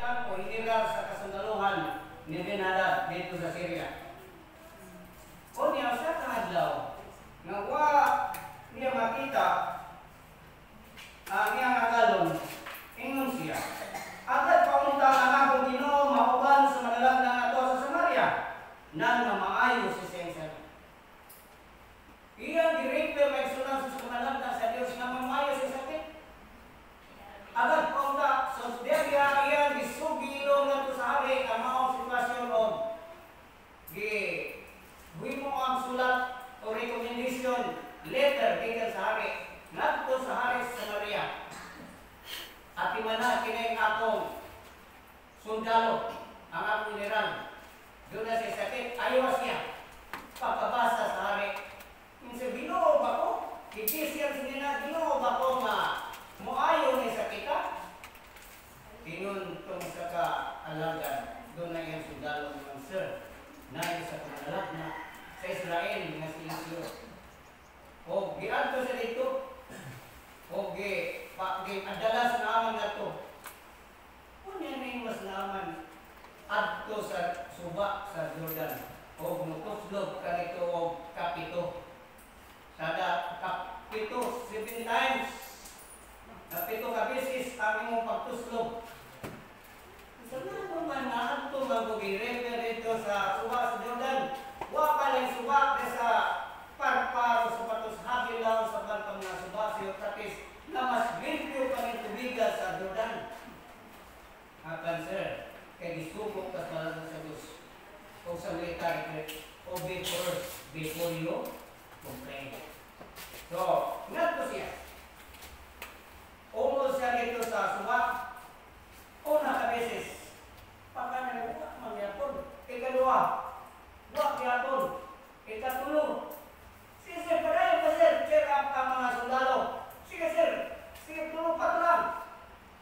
kapitan o general sa kasundaluhan ni Ben Hadad dito sa Syria. O niya sa kahadlaw nga wa niya makita ang iyang agalon, ingon siya. Agad paunta ang akong Ginoo mauban sa madalag na ato sa Samaria nan nga maayo si Caesar. Iyang gi-refer kay sunan sa madalag na sa Dios nga maayo si sakit. Agad paunta sa Siberia iyang gisugilo ngadto sa hari ang maong sitwasyon og mo ang sulat o recommendation letter gikan sa hari ngadto sa hari sa Samaria. At imana kini atong sundalo ang atong general. Doon na siya sakit, ayaw siya papabasa sa hari. Minsan, Ginoo ba ko? Kiti siya sinina, Ginoo ba ko nga muayo ni sakita? Tinun itong sa kaalagan, doon na yung sundalo ng sir. Na sa kamalak na sa Israel nga sinisyo. O giadto sa dito, o adalas na aman na ito. Kung yan ay mas naman adto sa suba sa Jordan. O mutuslog ka nito o kapito. Sada kapito 7 times. Kapito ka beses ang imong pagtuslog. Sa mga man na adto mag-refer dito sa suba sa Jordan. Wa pa lang suba sa parparo sa patos habilaw sa bantang na suba sa Euphrates na mas limpyo pa ng tubigan sa Jordan. Akan sir, kay gisubok kas malaga sa Diyos. Kung sa military, obey first before you complain. So, ngadto siya. Umol siya dito sa suba. Una ka beses. Pagkana na mangyapon. Ikadua, wak yapon. Ikatulo, sige sir, padayon pa sir, check up ang mga sundalo. Sige sir, sige tulong pa lang.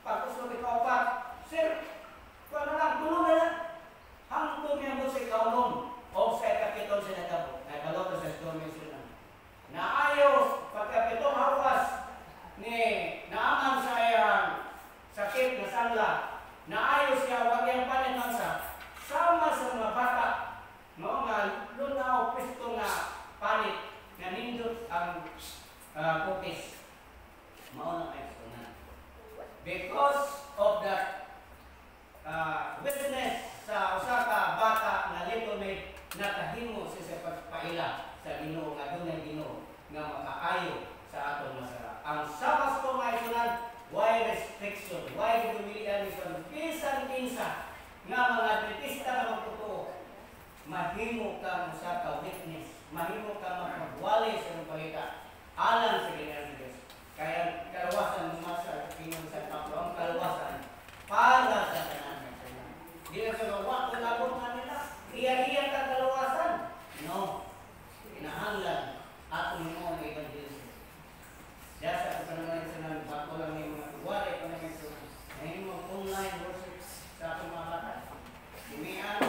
Pagkuslog ikaw pa, sir, kung na lang, tulong na lang. Hangtong niya mo sa ikaulong, o sa kapitol sa nagabo. Nagbalot sa storming sila. Naayos, pagkapitong hawas, ni naaman sa iyang sakit na sangla. Naayos siya, wag yung panitangsa. Sama sa mga bata, mga lunaw, pisto na panit, na nindot ang putis. Mauna kayo na. Because of that witness sa Osaka bata na little maid nakahimo sa pagpaila sa Ginoo nga dunay Ginoo nga makaayo sa atong masara. Ang sabas ko nga isunan, why restriction? Why dumilian ison? Bisan kinsa nga mga adventista nga magtotoo, mahimo ka sa ka witness, mahimo ka magwali sa iyong pangita alang sa Ginoo Diyos. Kaya kalawasan mo sa Ginoo sa Pablo, ang kalawasan para sa tanan. Di na sa gawa, kung nabot na nila, iya-iya ka kalawasan. No. Kinahanglan at umuon ng evangelism. Diyas ako pa naman sa nang bako lang yung mga tuwari pa naman sa ngayon mga online worship sa atong mga lakas. Dimian,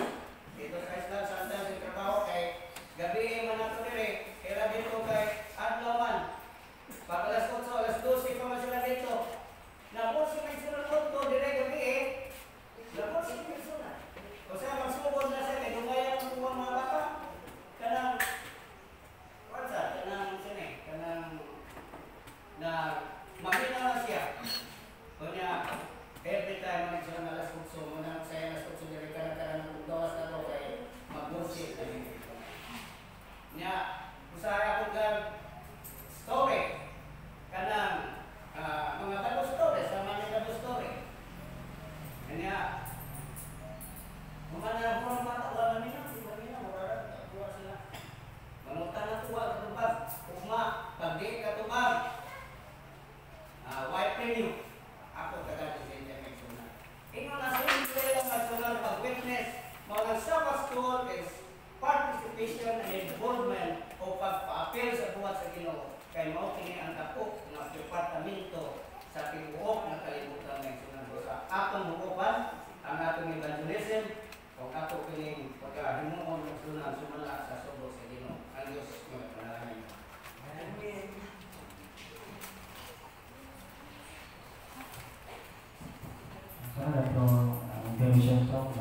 dito sa Isla Santa sa trabaho kay gabi man nato dire, kaya dito kay adlaw man. Pag alas 8, alas 12 pa man sila dito. Napos si sila to dire gabi Napos si sila. O sa magsubod na sa kay dumayan ang mga bata. Kanang na mahina na siya. Kanya, every time na siya na alas 8, muna saya alas 8, dari kanan-kanan ng gawas na ito kay mag-worship. Nya, usaya ko kang story. Kanang mga tago story, sama niya tago story. Kanya, mga murang bata, wala nila, murang tuwa sila. Manutan na tuwa, katubag, ukma, pagdi katubag. White menu, ako kagad sa intermexona. Ino na sa inyo lang pag-witness, mga Sabbath school is participation and involvement o pagpa-appeal sa buhat sa Ginoo. Kay mao kini ang dako ng departamento sa tibuok na kalibutan ng sunod sa atong hukupan, ang atong evangelism, o ato kining pagkahimuon ng sunod sumala sa subo sa Ginoo. Ang Diyos mo panalangin. Amen. Para ito Permission from